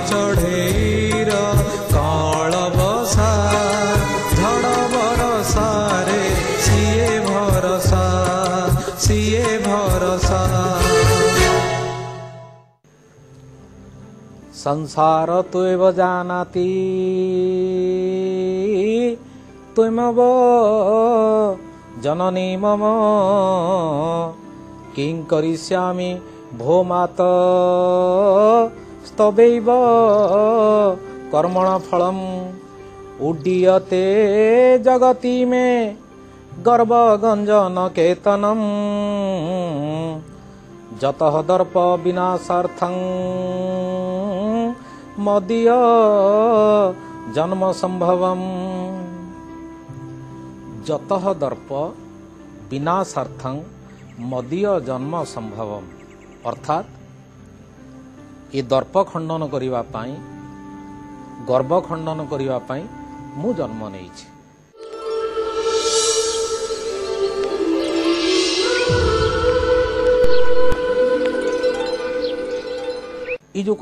चढ़ेर कल बसा झड़ बरसा रे सिए भरसा सिए भरसा। संसार त्वेव जानाति त्वमेव जननी मम किं करिष्यामि भो मात स्तवैव कर्मण फलम् उड्डीयते जगति मे गर्वगंजन केतनम् जतः दर्प विनाशार्थं मदीय जन्म संभवम्। जतः दर्प विनाशार्थं मदीय जन्म संभवम् अर्थात ये दर्प खंडन करिवा पाई गर्व खंडन करिवा पाई मु जन्म नेइछि। ई जो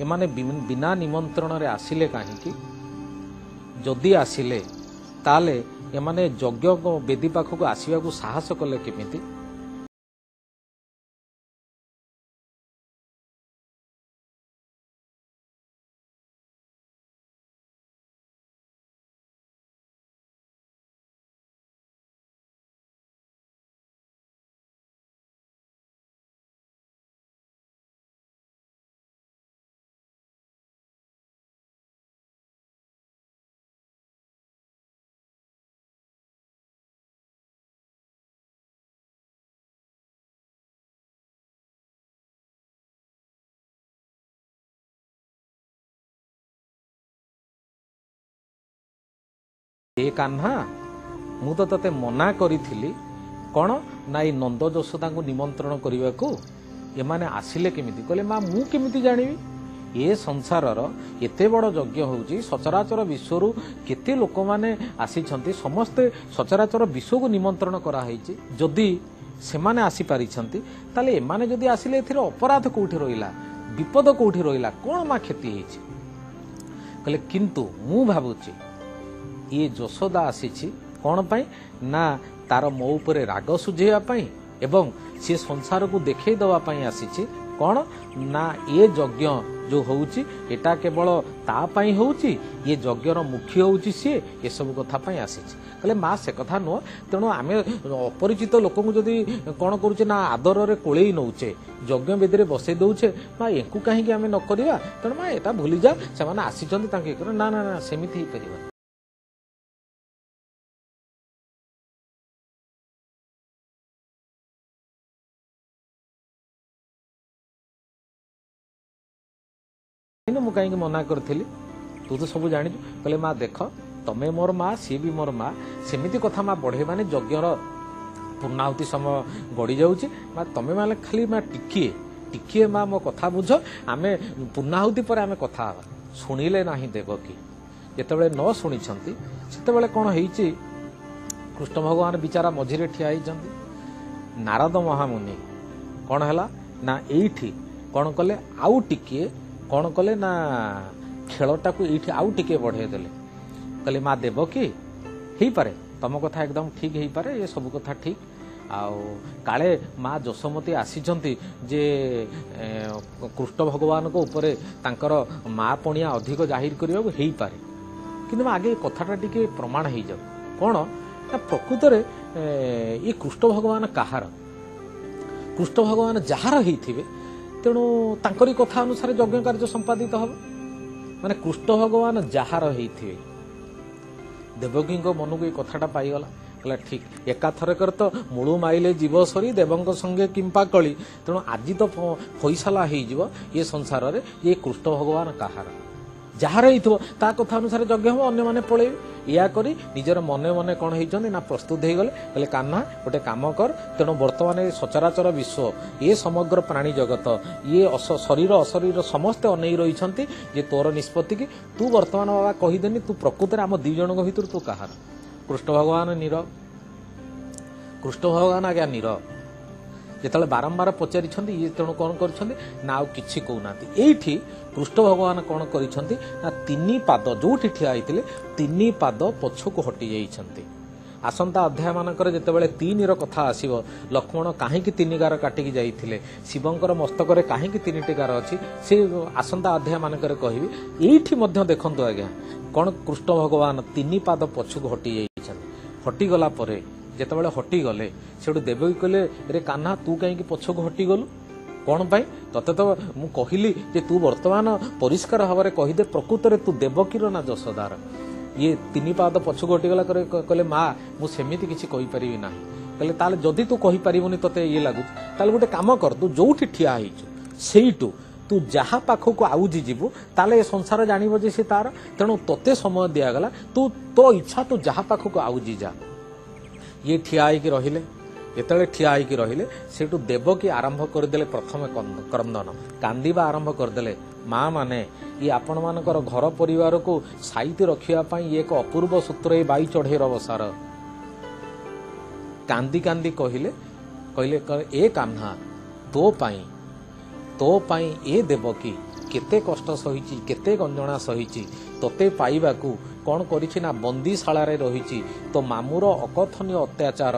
एमाने बिना निमंत्रण रे आसिले काहींकी जदि आसिले ताले एमाने यज्ञ वेदी पाखक आसिया को साहस कले केमिति। ए कान्हा मु तो तते मना करी कौन ना ये नंद यशोदा को निमंत्रण करने को एमाने आसिले केमिति कहले माँ मु केमिति जानिबि ये संसारर एते बड़ यज्ञ होउची सचराचर विश्वरु केते लोक माने आसीछंती समस्ते सचराचर विश्व को निमंत्रण करा हैची जदि सेमाने आसी पारिछंती ताले एमाने जदि आसिले एथिर अपराध कोठी रहिला विपद कोठी रहिला कोन मा क्षति हैची कहले किंतु मु भाबुची ये यशोदा आसीछि कौन पाई ना तार मो उपरे राग सुझेवा पाई एवं सी संसार को देखै दवा पाई आसीछि कौन ना ये यज्ञ जो होउछि एटा केवल ता पाई होउछि ये यज्ञर मुख्य होउछि सी ए सब कथा पाई आसीछि कहले माँ से कथा नुह तेणु आम अपरिचित लोक जदि कौन करुचे ना आदर रे कोलेई नौचे यज्ञ वेदी बसई दौचे माँ यांकु कहीं आम न करिया तेणु माँ एटा भूली जा से आसीचंती तांके ना ना ना सेमिति ही परिबा। मु कहीं मना करी तू तो सब जानी कहले माँ देख तमें मोर माँ सी भी मोर माँ सेमिति कथा माँ बढ़े माने यज्ञर ପୂର୍ଣ୍ଣାହୁତି ସମୟ ଗଡ଼ି ଯାଉଛି ମା ତମେ ମାନେ ଖାଲି ମା ଟିକିଏ ମା ମୋ କଥା ବୁଝ ଆମେ ପୂର୍ଣ୍ଣାହୁତି ପରେ ଆମେ କଥା ହେବା। ଶୁଣିଲେ ନାହିଁ ଦେବକୀ। ଯେତେବେଳେ ନ ଶୁଣିଛନ୍ତି ସେତେବେଳେ କ'ଣ ହେଇଛି କୃଷ୍ଣ ଭଗବାନ ବିଚାରା ମଝିରେ ଠିଆ ହେଇଛନ୍ତି। ନାରଦ ମହାମୁନି କ'ଣ ହେଲା ନା ଏଇଠି କ'ଣ କଲେ ଆଉ ଟିକିଏ କ'ଣ କଲେ ନା ଖେଳଟାକୁ ଏଇଠି ଆଉ ଟିକିଏ ବଢ଼େଇ ଦେଲେ। କହିଲେ ମା ଦେବକୀ ହେଇପାରେ ତମ କଥା ଏକଦମ ଠିକ୍ ହେଇପାରେ ଏ ସବୁ କଥା ଠିକ୍ ଆଉ କାଳେ ମା ଯଶୋମତୀ ଆସିଛନ୍ତି ଯେ କୃଷ୍ଣ ଭଗବାନଙ୍କ ଉପରେ ତାଙ୍କର ମା ପଣିଆ ଅଧିକ ଜାହିର କରିବାକୁ ହେଇପାରେ କିନ୍ତୁ ଆଗେ ଏ କଥାଟା ଟିକେ ପ୍ରମାଣ ହେଇଯାଉ। କ'ଣ ନା ପ୍ରକୃତରେ ଏ କୃଷ୍ଣ ଭଗବାନ କାହାର କୃଷ୍ଣ ଭଗବାନ ଯାହାର ହେଇଥିବେ ତେଣୁ ତାଙ୍କରି କଥା ଅନୁସାରେ ଯଜ୍ଞ କାର୍ଯ୍ୟ ସମ୍ପାଦିତ ହେବ। ମାନେ କୃଷ୍ଣ ଭଗବାନ ଯାହାର ହେଇଥିବେ ଦେବକୀଙ୍କ ମନକୁ ଏ କଥାଟା ପାଇଗଲା। କହିଲା ଠିକ୍ ଏକାଥରକରେ ତ ମୂଳୁ ମାଇଲେ ଜୀବ ସରି ଦେବଙ୍କ ସଙ୍ଗେ କିମ୍ପା କଳି ତେଣୁ ଆଜି ତ ଫଇସଲା ହେଇଯିବ ଏ ସଂସାରରେ ଏ କୃଷ୍ଣ ଭଗବାନ କାହାର ଯାହାର ହେଇଥିବ ତା କଥା ଅନୁସାରେ ଯଜ୍ଞ ହେବ ଅନ୍ୟମାନେ ପଳେଇବେ। ଏହା କରି ନିଜର ମନେ ମନେ କ'ଣ ହେଇଛନ୍ତି ନା ପ୍ରସ୍ତୁତ ହେଇଗଲେ। କହିଲେ କାହ୍ନା ଗୋଟେ କାମ କର ତେଣୁ ବର୍ତ୍ତମାନ ଏ ସଚରାଚର ବିଶ୍ୱ ଏ ସମଗ୍ର ପ୍ରାଣୀ ଜଗତ ଇଏ ଶରୀର ଅଶରୀର ସମସ୍ତେ ଅନେଇ ରହିଛନ୍ତି ଯେ ତୋର ନିଷ୍ପତ୍ତି କି ତୁ ବର୍ତ୍ତମାନ ବାବା କହିଦେନି ତୁ ପ୍ରକୃତରେ ଆମ ଦୁଇ ଜଣଙ୍କ ଭିତରୁ ତୁ କାହାର। କୃଷ୍ଣ ଭଗବାନ ନୀରବ। କୃଷ୍ଣ ଭଗବାନ ଆଜ୍ଞା ନୀରବ। ଯେତେବେଳେ ବାରମ୍ବାର ପଚାରିଛନ୍ତି ଇଏ ତେଣୁ କ'ଣ କରିଛନ୍ତି ନା ଆଉ କିଛି କହୁନାହାନ୍ତି। ଏଇଠି କୃଷ୍ଣ ଭଗବାନ କ'ଣ କରିଛନ୍ତି ନା 3 ପାଦ ଯୋଉଠି ଠିଆ ହେଇଥିଲେ 3 ପାଦ ପଛକୁ ହଟି ଯାଇଛନ୍ତି। ଆସନ୍ତା ଅଧ୍ୟାୟମାନଙ୍କରେ ଯେତେବେଳେ 3ର କଥା ଆସିବ ଲକ୍ଷ୍ମଣ କାହିଁକି 3 ଗାର କାଟିକି ଯାଇଥିଲେ ଶିବଙ୍କର ମସ୍ତକରେ କାହିଁକି 3ଟି ଗାର ଅଛି ସେ ଆସନ୍ତା ଅଧ୍ୟାୟମାନଙ୍କରେ କହିବି। ଏଇଠି ମଧ୍ୟ ଦେଖନ୍ତୁ ଆଜ୍ଞା କ'ଣ କୃଷ୍ଣ ଭଗବାନ 3 ପାଦ ପଛକୁ ହଟି ଯାଇଛନ୍ତି। ହଟିଗଲା ପରେ ଯେତେବେଳେ ହଟିଗଲେ ସେଠୁ ଦେବକୀ କହିଲେ ରେ କାହ୍ନା ତୁ କାହିଁକି ପଛକୁ ହଟିଗଲୁ କ'ଣ ପାଇଁ ତତେ ତ ମୁଁ କହିଲି ଯେ ତୁ ବର୍ତ୍ତମାନ ପରିଷ୍କାର ଭାବରେ କହିଦେ ପ୍ରକୃତରେ ତୁ ଦେବକୀର ନା ଯଶୋଦାର। ଇଏ 3 ପାଦ ପଛକୁ ହଟିଗଲା ପରେ କହିଲେ ମା ମୁଁ ସେମିତି କିଛି କହିପାରିବି ନାହିଁ। କହିଲେ ତାହେଲେ ଯଦି ତୁ କହିପାରିବୁନି ତତେ ଇଏ ଲାଗୁଛି ତାହେଲେ ଗୋଟେ କାମ କର ତୁ ଯୋଉଠି ଠିଆ ହେଇଛୁ ସେଇଠୁ ତୁ ଯାହା ପାଖକୁ ଆଉଜି ଯିବୁ ତାହେଲେ ଏ ସଂସାର ଜାଣିବ ଯେ ସେ ତାର ତେଣୁ ତତେ ସମୟ ଦିଆଗଲା ତୁ ତୋ ଇଚ୍ଛା ତୁ ଯାହା ପାଖକୁ ଆଉଜି ଯା। ଇଏ ଠିଆ ହେଇକି ରହିଲେ। ଯେତେବେଳେ ଠିଆ ହେଇକି ରହିଲେ ସେଠୁ ଦେବକୀ ଆରମ୍ଭ କରିଦେଲେ ପ୍ରଥମେ କ୍ରନ୍ଦନ କାନ୍ଦିବା ଆରମ୍ଭ କରିଦେଲେ। ମା ମାନେ ଇଏ ଆପଣମାନଙ୍କର ଘର ପରିବାରକୁ ସାଇତି ରଖିବା ପାଇଁ ଏକ ଅପୂର୍ବ ସୂତ୍ର ଏଇ ବାଇ ଚଢ଼େଇର ବସାର। କାନ୍ଦି କାନ୍ଦି କହିଲେ ଏ କାହ୍ନା ତୋ ପାଇଁ ଏ ଦେବକୀ କେତେ କଷ୍ଟ ସହିଛି କେତେ ଗଞ୍ଜଣା ସହିଛି ତୋତେ ପାଇବାକୁ କ'ଣ କରିଛି ନା ବନ୍ଦୀଶାଳାରେ ରହିଛି। ତୋ ମାମୁର ଅକଥନୀୟ ଅତ୍ୟାଚାର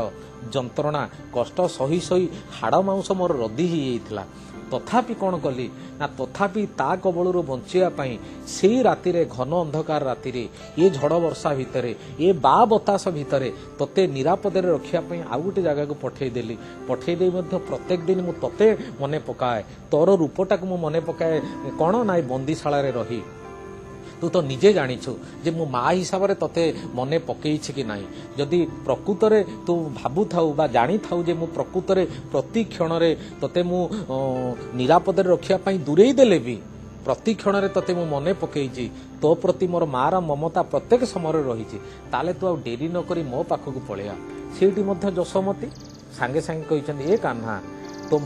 ଯନ୍ତ୍ରଣା କଷ୍ଟ ସହି ସହି ହାଡ଼ ମାଂସ ମୋର ରଦି ହେଇଯାଇଥିଲା। ତଥାପି କ'ଣ କଲି ନା ତଥାପି ତା କବଳରୁ ବଞ୍ଚିବା ପାଇଁ ସେଇ ରାତିରେ ଘନ ଅନ୍ଧକାର ରାତିରେ ଏ ଝଡ଼ ବର୍ଷା ଭିତରେ ଏ ବତାସ ଭିତରେ ତୋତେ ନିରାପଦରେ ରଖିବା ପାଇଁ ଆଉ ଗୋଟେ ଜାଗାକୁ ପଠେଇଦେଲି। ପଠେଇ ଦେଇ ମଧ୍ୟ ପ୍ରତ୍ୟେକ ଦିନ ମୁଁ ତୋତେ ମନେ ପକାଏ ତୋର ରୂପଟାକୁ ମୁଁ ମନେ ପକାଏ କ'ଣ ନା ଏ ବନ୍ଦୀଶାଳାରେ ରହି ତୁ ତ ନିଜେ ଜାଣିଛୁ ଯେ ମୁଁ ମା ହିସାବରେ ତତେ ମନେ ପକେଇଛି କି ନାହିଁ। ଯଦି ପ୍ରକୃତରେ ତୁ ଭାବୁଥାଉ ବା ଜାଣିଥାଉ ଯେ ମୁଁ ପ୍ରକୃତରେ ପ୍ରତି କ୍ଷଣରେ ତତେ ମୁଁ ନିରାପଦରେ ରଖିବା ପାଇଁ ଦୂରେଇ ଦେଲେ ବି ପ୍ରତି କ୍ଷଣରେ ତତେ ମୁଁ ମନେ ପକେଇଛି ତୋ ପ୍ରତି ମୋର ମାର ମମତା ପ୍ରତ୍ୟେକ ସମୟରେ ରହିଛି ତାହେଲେ ତୁ ଆଉ ଡେରି ନକରି ମୋ ପାଖକୁ ପଳେଇଆ। ସେଇଠି ମଧ୍ୟ ଯଶୋମତୀ ସାଙ୍ଗେ ସାଙ୍ଗେ କହିଛନ୍ତି ଏ କାହ୍ନା ତୋ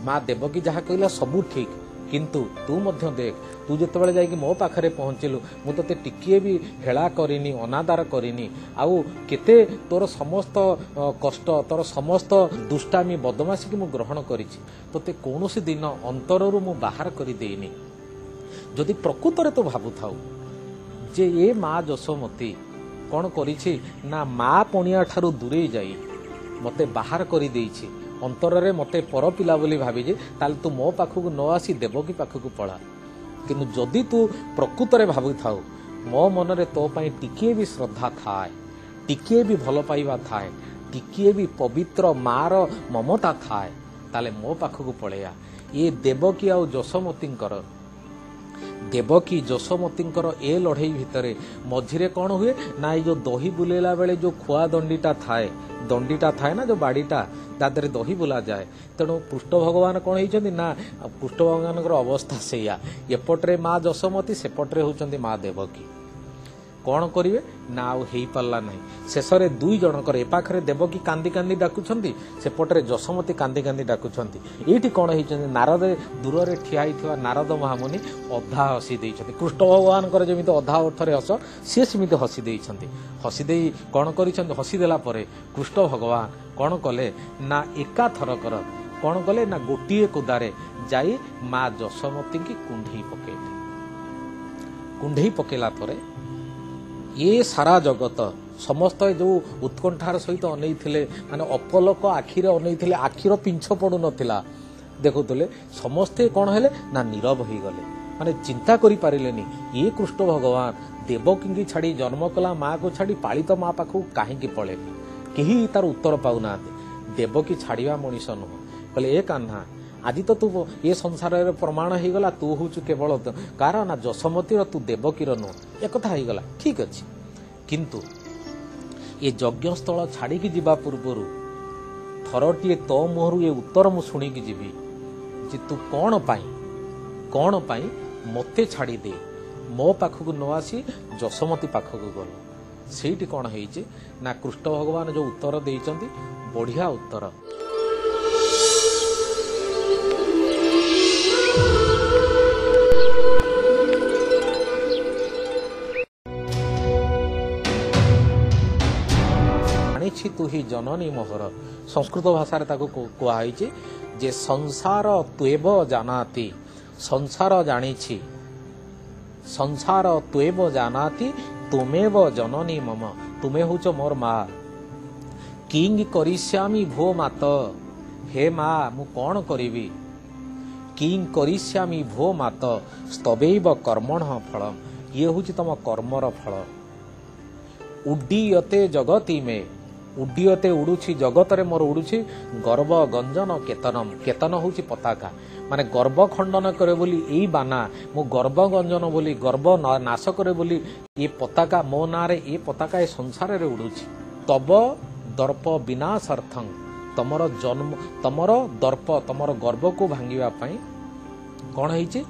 ମା ଦେବକୀ ଯାହା କହିଲା ସବୁ ଠିକ୍ କିନ୍ତୁ ତୁ ମଧ୍ୟ ଦେଖ ତୁ ଯେତେବେଳେ ଯାଇକି ମୋ ପାଖରେ ପହଞ୍ଚିଲୁ ମୁଁ ତୋତେ ଟିକିଏ ବି ହେଳା କରିନି ଅନାଦାର କରିନି ଆଉ କେତେ ତୋର ସମସ୍ତ କଷ୍ଟ ତୋର ସମସ୍ତ ଦୁଷ୍ଟାମୀ ବଦମାସିକି ମୁଁ ଗ୍ରହଣ କରିଛି ତୋତେ କୌଣସି ଦିନ ଅନ୍ତରରୁ ମୁଁ ବାହାର କରିଦେଇନି। ଯଦି ପ୍ରକୃତରେ ତୁ ଭାବୁଥାଉ ଯେ ଏ ମା ଯଶୋମତୀ କ'ଣ କରିଛି ନା ମା ପଣିଆ ଠାରୁ ଦୂରେଇ ଯାଇ ମୋତେ ବାହାର କରିଦେଇଛି ଅନ୍ତରରେ ମୋତେ ପର ପିଲା ବୋଲି ଭାବିଛି ତାହେଲେ ତୁ ମୋ ପାଖକୁ ନ ଆସି ଦେବକୀ ପାଖକୁ ପଳା। କିନ୍ତୁ ଯଦି ତୁ ପ୍ରକୃତରେ ଭାବୁଥାଉ ମୋ ମନରେ ତୋ ପାଇଁ ଟିକିଏ ବି ଶ୍ରଦ୍ଧା ଥାଏ ଟିକିଏ ବି ଭଲ ପାଇବା ଥାଏ ଟିକିଏ ବି ପବିତ୍ର ମାର ମମତା ଥାଏ ତାହେଲେ ମୋ ପାଖକୁ ପଳେଇଆ। ଏ ଦେବକୀ ଆଉ ଯଶୋମତୀଙ୍କର ଏ ଲଢ଼େଇ ଭିତରେ ମଝିରେ କ'ଣ ହୁଏ ନା ଏଇ ଯେଉଁ ଦହି ବୁଲେଇଲା ବେଳେ ଯେଉଁ ଖୁଆ ଦଣ୍ଡିଟା ଥାଏ ନା ଯେଉଁ ବାଡ଼ିଟା ତା ଦେହରେ ଦହି ବୁଲାଯାଏ। ତେଣୁ କୃଷ୍ଣ ଭଗବାନ କ'ଣ ହେଇଛନ୍ତି ନା କୃଷ୍ଣ ଭଗବାନଙ୍କର ଅବସ୍ଥା ସେଇଆ ଏପଟରେ ମା ଯଶୋମତୀ ସେପଟରେ ହେଉଛନ୍ତି ମା ଦେବକୀ। कौन करेंगे ना आई पार्ला ना शेष में दुई जनकर ए पाखे देवकी कांदी कांदी डाकुंट सेपटे जशमती कांदी कांदी डाकुंट ये कौन होती नारद दूर से ठिया होता नारद महामुनि अधा हसी देते कृष्ण भगवान जमी अधा अर्थरे हस सी सेमती हसी देते हसीदे कौन कर हसीदेला कृष्ण भगवान कौन कले ना एका थरकर कौन कले ना गोटे कुदारे जाई माँ जशमती की कुंढई पकेले कुंढई पकेला परे ये सारा जगत समस्त जो उत्कंठार सहित अनईले माने अपलक आखिरे अनईले आखिर पिंछ पड़ू नथिला देखुले समस्ते कौन हेले ना नीरव हो गले माने चिंता करि पारिलेनी ये कृष्ण भगवान देवकी की छाड़ी जन्म कला माँ को छाड़ी पालित माँ पाखु कहीं पड़ेनी कहीं तार उत्तर पाऊना देवकी छाड़िया मनीष नुह कहले ए कान्हा आज तो तू ये संसार प्रमाण हो गला तू हूँ केवल कार ना जशमती तू देवकीर नुह एक हो गला ठीक अच्छे किंतु ये यज्ञस्थल छाड़ी जीवा पूर्वर थरटीए तो मुहर ये उत्तर मु शुणिकी जीवी जे तू कौन पाई मते छाड़ी दे मो पाखक न आसी जशमती पाखक गल सेठी कौन है ना कृष्ण भगवान जो उत्तर देइचंती बढ़िया उत्तर तू ही जननी मोहर संस्कृत भाषा कहुई जे संसार त्वेव जानाति संसार जानी संसार त्वेव जानाति तुमेव जननी मम तुमे हूच मोर माँ किंग करिष्यामि भो मात हे माँ मु कौन करी किंग करिष्यामि भो मात स्तवैव कर्मण फलम ये हूँ तम कर्मर फल उड्डीयते जगती में उड्डीयते उड़ुछि जगत रे मोर उड़ुछि गर्व गंजन केतनम केतन होछि पताका माने गर्व खंडन करे बोली एई बाना मु गर्व गंजन बोली गर्व नाश करे बोली ये पताका मो ना रे ये पताका ए संसार रे उड़ुछि तब दर्प विनाशार्थं तमर जन्म तमर दर्प तमर गर्व को भांगिबा पई कोन हेछि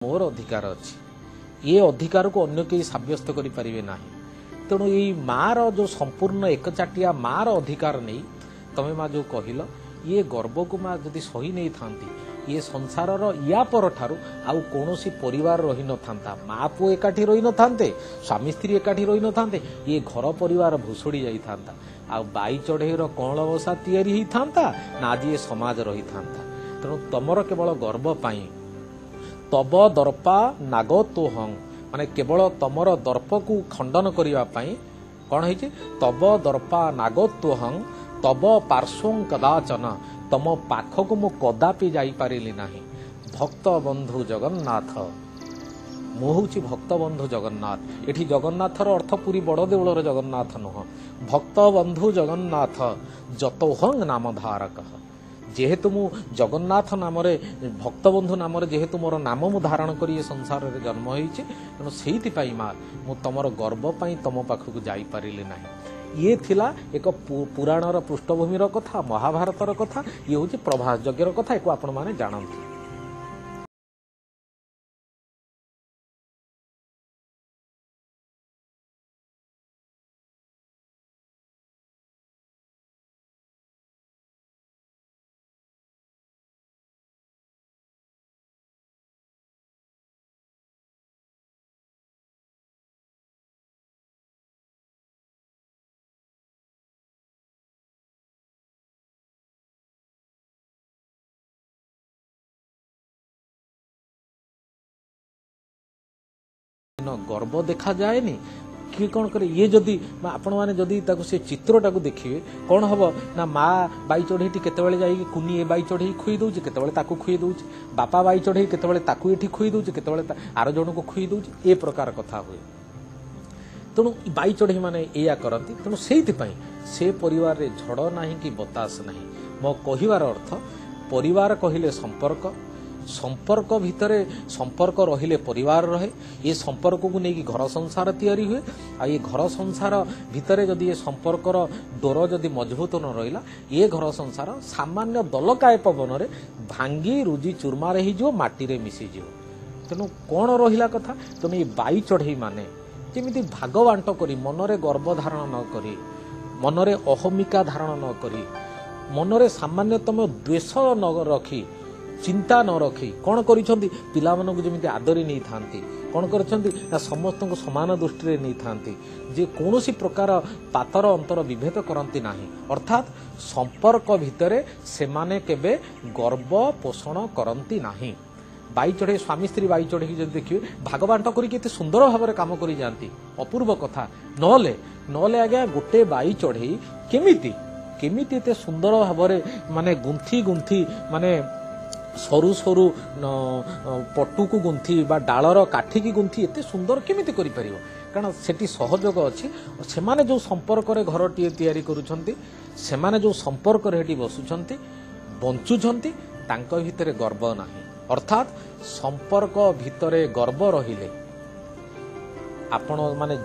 मोर अधिकार अच्छी ये अधिकार को अन्य कहीं सब्यस्त करें ना तेणु ये माँ जो संपूर्ण एकचाटिया माँ अधिकार नहीं तमें माँ जो कहल ये गर्व को माँ जदि सही नहीं था ये संसार या पर ठारू आउ कौन परिवार रही न था माँ पुओ एकाठी रही न था स्वामी स्त्री एकाठी रही न था ये घर परिवार भुसुड़ी जाता आउ बाई चढ़ेर कौन बसा तैयारी था ना आज ये समाज रही था तेणु तमर केवल गर्व पाई तब दर्पा नागतोहं माने केवल तमर दर्प को खंडन करने कौन है तब दर्पा नागतोहं तब पार्श्वं कदाचन तम पाखक मु कदापि जाइपारिली नाही भक्त बंधु जगन्नाथ मु हूँ भक्त बंधु जगन्नाथ एठी जगन्नाथर अर्थ पूरी बड़ देउलर जगन्नाथ नुह भक्त बंधु जगन्नाथ जतोहं नाम धारक जेहेतु मु जगन्नाथ नाम भक्तबंधु नाम जेहेतु मोर नाम मु धारण कर संसार रे जन्म होइछि तेणु सेहिति माँ मु तमर गर्व पाई तम पाखक जाई पारिले नाही ये थिला एक पुराणर पृष्ठभूमिर कथा महाभारतर कथा ये हूँ प्रभास यज्ञर कथा एको आपण माने जानंतु गर्व देखा जाएनी कि कौन करे ये जदि आपण माने जदि ताको से चित्रटा को देखिए कौन हम ना माँ बाई चढ़ई केतबेले जाई कुनी ए बाई चढ़ई खुई दउछ केतबेले ताको खुई दउछ बापा बाई चढ़ई केतबेले ताको एठी खुई दउछ केतबेले आर जण को खुई दउछ ए प्रकार कथा हुए तेणु बाई चढ़ई माने एया करती तेणु सेइथिपई से परिवार रे झड़ नाही कि बतास नाही मो कहिवार अर्थ परिवार कहिले संपर्क संपर्क भितर संपर्क रहिले परिवार रहे ये संपर्क को लेकिन घर संसार तैयारी हुए आ ये घर संसार भितर जदि ये संपर्कर डोर जदि मजबूत न रहिला ये घर संसार सामान्य दलकाय पवन रे भांगी रुजी चूरमार हो माटी रे मिसी जिवो। तेणु कौन रहिला कथा तुम ये बाई चढ़ई माने जमी भाग बांट करी मनरे गर्व धारण न करी मनरे अहमिका धारण न करी मनरे सामान्यतम द्वेष न रखी चिंता न रखी कौन करिसेंती पिला मानक जमी आदरी नहीं थांती कौन करिसेंती ना समस्त को समान दृष्टि रे नहीं थांती जे कौनसी प्रकार पातर अंतर विभेद करती नाही अर्थात संपर्क भितरे से माने केबे गर्व पोषण करती नाही। बाई चढ़े स्वामी स्त्री बाई चढ़े जब देखिए भाग बांट करके सुंदर भाव में काम करी जाती अपूर्व कथा नले नले आज्ञा गोटे बाई चढ़े केमिति केमिति एते सुंदर भाव में माने गुंथी गुंथी माने सरू सरू पटु को गुंथी बा डालर काठी की गुंथी एते सुंदर केमिति करि परिबो कारण सेठी सहयोग अछि से माने जो संपर्क रे घर टी तयारी करूछंती से माने जो संपर्क रे हेटी बसुछंती बंचुछंती तांको भितरे गर्व नाही अर्थात संपर्क भितरे गर्व रहिले आपण माने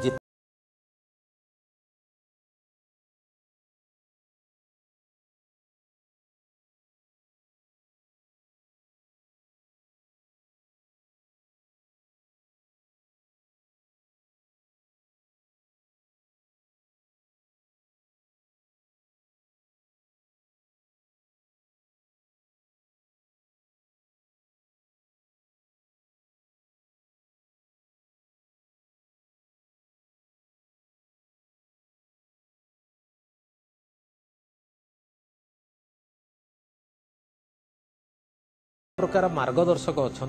प्रकार मार्गदर्शक अच्छा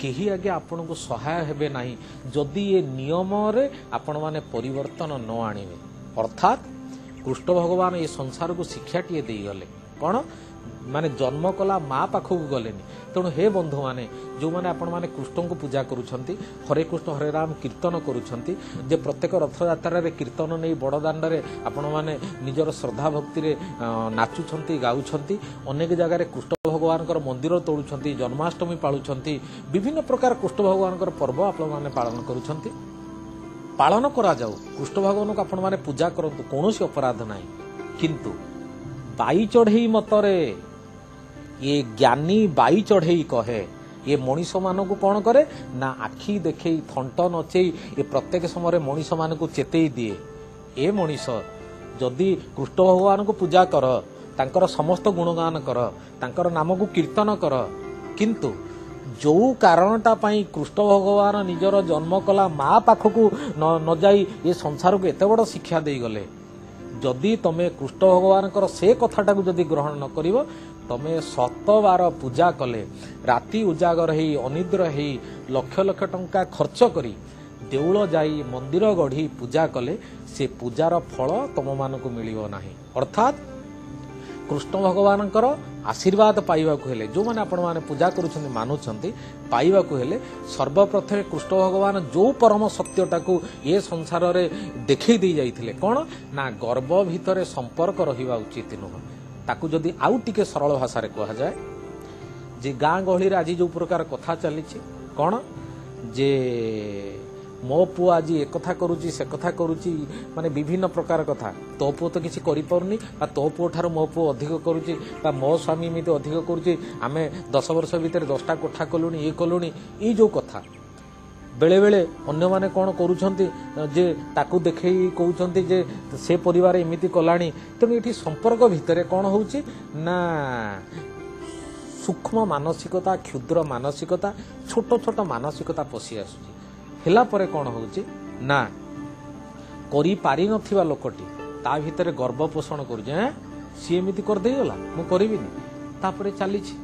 कहीं आगे आपण को सहाय हेबे नहीं जदि ये नियम रे आपण माने परिवर्तन न आनिबे अर्थात कृष्ण भगवान ये संसार को शिक्षा टीए दे गले कौन माने जन्म कला माँ पाखक गलेनी तेणु हे बंधु माने जो माने आपण माने कृष्ण को पूजा करुछंती हरे कृष्ण हरे राम कीर्तन करुछंती जे प्रत्येक रथ यात्रा रे कीर्तन नहीं बड़ दांड रे आपण माने निजर श्रद्धा भक्ति रे नाचुछंती गाउछंती अनेक जगह रे कृष्ण भगवान मंदिर तोड़ुछंती जन्माष्टमी पालुछंती विभिन्न प्रकार कृष्ण भगवान पर्व आपण माने पालन करुछंती पालन करा जाऊ कृष्ण भगवान को आपण माने पूजा करंतु कोनोसी अपराध नाही किंतु बाई चढ़ई मतरे ये ज्ञानी बाई चढ़ई कहे ये मनीष मान को कौन करे ना आखि देखे थंट नचई ये प्रत्येक समय मनीष मान को चेतई दिए ए मनीष जदि कृष्ण भगवान को पूजा कर तांकर समस्त गुणगान कर तांकर नाम को कीर्तन कर किंतु जो कारणटा पाई कृष्ण भगवान निजर जन्म कला माँ पाखक न जाई ये संसार को एत बड़ शिक्षा दे गले जदि तमे कृष्ण भगवान से कथाटा को जदि ग्रहण न करिवो तमे 7 बार पूजा कले राति उजागर ही अनिद्र ही लक्ष लक्ष टंका खर्च करी देउल जाई मंदिर गढ़ी पूजा कले से पूजार फल तम मान को मिलिबो नाही अर्थात कृष्ण भगवान आशीर्वाद पाइबाकु हेले जो माने आपण माने पूजा करूछन्ती मानुछन्ती पाइबाकु हेले सर्वप्रथम कृष्ण भगवान जो परम सत्यटा को ये संसार रे देखै दी जाइथिले कोन ना गर्भ भितरे संपर्क रहिबा उचित नुह ताकू जदि आउ टिके सरल भाषा रे कहा जाए जे गाँ गहली रे आज जो प्रकार कथा चली कोन जे मो पुआ आज एक कथा करुची से कथा करुची माने विभिन्न प्रकार कथा तो पुओ तो किसी करि परनी बा तो पुओ ठार मो पुओ अधिक करुची बा मो स्वामी एमती अधिक करुची आमे 10 वर्ष भितर 10टा कोठा कलुनी ये कलुनी ये जो कथा बेले बेले अन्य माने कौन करुछंती जे ताकू देखई कहउछंती जे से परिवार एमिति कलानी तेणु एठी संपर्क भितर कौन होउची ना सूक्ष्म मानसिकता क्षुद्र मानसिकता छोट छोट मानसिकता पशि आसुची हेला परे कौन होउची ना करी पारि नथिबा लोकटी ता भितर गर्व पोषण करूचे सी एमिति कर देई गला मु करिबिनी तापरे चलीछि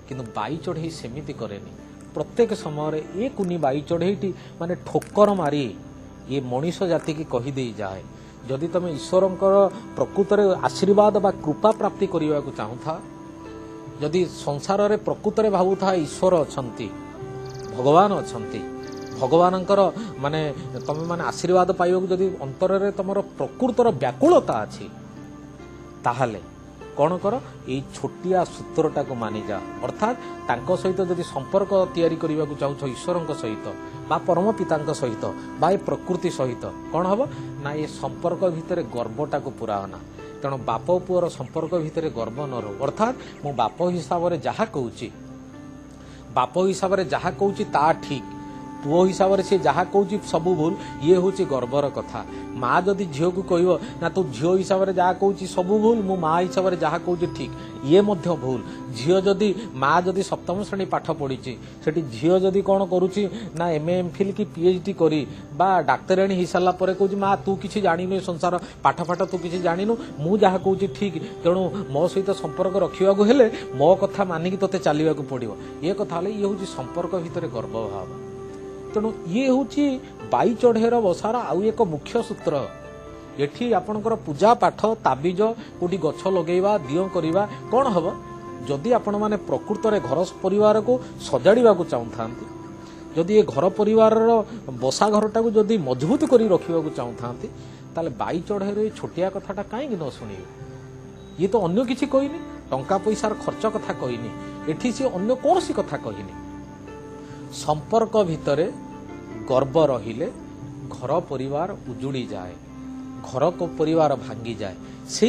किंतु बाई चढ़ई सेमिति करेनी प्रत्येक समय ये कुनी बाई चढ़ईटी माने ठोकर मारी ये मनीष जाति की कही दे जाए जदि तुम ईश्वर प्रकृत आशीर्वाद बा कृपा प्राप्ति करने को चाहूथा जदि संसार रे प्रकृत भावुथा ईश्वर अछंती भगवान अछंती भगवानंकर माने तुम माने आशीर्वाद पाइबा जदि अंतर रे तुमर प्रकृतर व्याकुलता अछि ताहाले कौन कर ये छोटिया सूत्रटा को मानि जा अर्थात तांको सहित जदि संपर्क तैयारी करने को चाहूछ ईश्वर सहित बा परम पिता सहित बा ये प्रकृति सहित कौन हम ना ये संपर्क भितर गर्वटा को पूरा होना तेणु बाप पुअर संपर्क भितर गर्व न रो अर्थात मु बाप हिसाब से जहाँ कहूँ बाप हिसाब से जहाँ कहूँ ता ठीक पुओ हिसाब से जहाँ कहूँ सब भूल ये हूँ गर्वर कथा माँ जदि झील को कह ना तू झील हिसाब से जहाँ कहूँ सब भूल मु माँ हिसाब से जहाँ कहूँ ठीक ये मध्य भूल झील जदि माँ जदि सप्तम श्रेणी पाठ पढ़ी से झील जदि कौन करुच्ची ना MA MPhil कि PhD करी बा डाक्तराणी हो सारा कहूँ माँ तू किसी जानु संसार पाठ फाठ तू किसी जानू मु जहाँ कहूँ ठीक तेणु मो सहित संपर्क रखा हेले मो कथा मानिकी तोते चलने को पड़ो ये कथा ये हूँ संपर्क भितर गर्वभाव तेणु ये हूँ बाई चढ़ेर बसार आउ एक मुख्य सूत्र एठी आपणकर पूजा पाठ ताबिज कोटी गछ लगेवा दियो करवा कौन हम जदि आपण माने प्रकृत रे घर परिवार को सजाड़ा चाहू था जदि ये घर परिवार बसा घरटा को जदि मजबूत करी रखा चाहू था ताले बाई चढ़ेर ये छोटिया कथाटा कहीं न शुणे ये तो अन्य किसी कहनी टंका पैसार खर्च कथा कहनी एठी से अन्य कौन सी कथा कहनी संपर्क भितरे गर्व रहिले घर परिवार उजुड़ी जाए घर को परिवार भांगी जाए से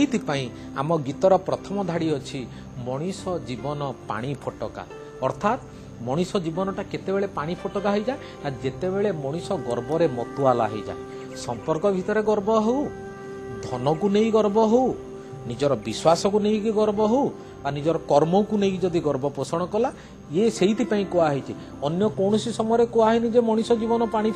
आम गीतर प्रथम धाड़ी अच्छी मनीष जीवन पानी फटका अर्थात मनीष जीवनटा केतेबेले पानी फटका हो जाए ना जेतेबेले मनीष गर्व रे मतुआला हो जाए संपर्क भितर गर्व हो धन को नहीं गर्व हो निजर विश्वास को नहीं गर्व हो निजर कर्म को नहीं जदि गर्व पोषण कला ये से कहुई अन्य कौन समय कहुनी जे मनीष जीवन पानी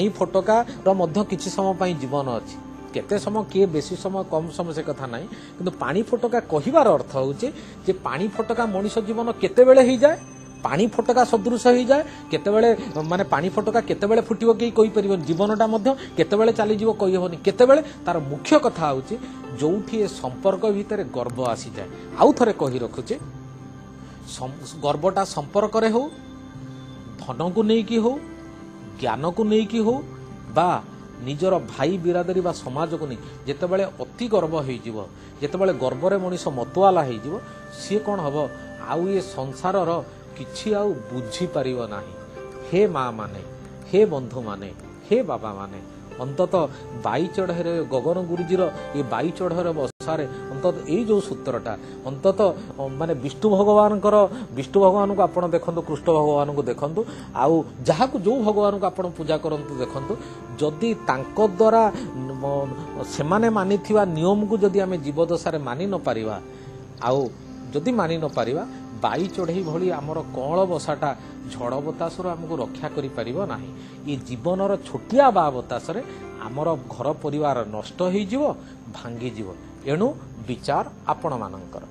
फटका रो किसी समय जीवन अच्छी केते समय किए बेसी समय कम समय से कथा नहीं किंतु पानी फटका कहबार अर्थ होचे जे पानी फटका मनीष जीवन केतेबेले हो जाए पानी फटका सदृश हो जाए केतेबेले माने पानी फटका केतेबेले फुटिबो के कोई परिबो जीवनटा मध्य केतेबेले चली जीवो कहि होनी केतेबेले तार मुख्य कथा होची जोठी संपर्क भितर गर्व आसी जाए आउ थरे कहि रखुचे गर्वटा संपर्क रे हो धन को नहीं की हो ज्ञान को नहीं की हो बा निजर भाई बिरादरी बा समाज को नहीं जेतेबेले अति गर्व हो जिवो जेतेबेले गर्व रे मनीष मतुआला हो जिवो सी कोन हबो आउ ये संसार रो किछि आउ बुझी परिबो नाही हे माँ माने हे बंधु माने हे बाबा माने अंतत बाई चढ़ेर गगन गुरुजीर ये बाई चढ़ेर बसारे अंतत ये जो सूत्रटा अंतत माने विष्णु भगवान को आपण देखंतु कृष्ण भगवान को देखंतु आउ जहाँ को जो भगवान को आपण पूजा करंतु देखंतु जदि तांको द्वारा से माने मानिथिबा नियम को जदि आमे जीवदशा रे मानि न परिबा आउ जदि मानि न परिबा बाई चढ़ई भली आमर कौल बसाटा झड़ बतासर आमको रक्षा करि परिबो नाही ये जीवनर छोटिया बा बतास रे आमर घर परिवार नष्ट हो भांगी जीव एणु विचार आपण मानकर।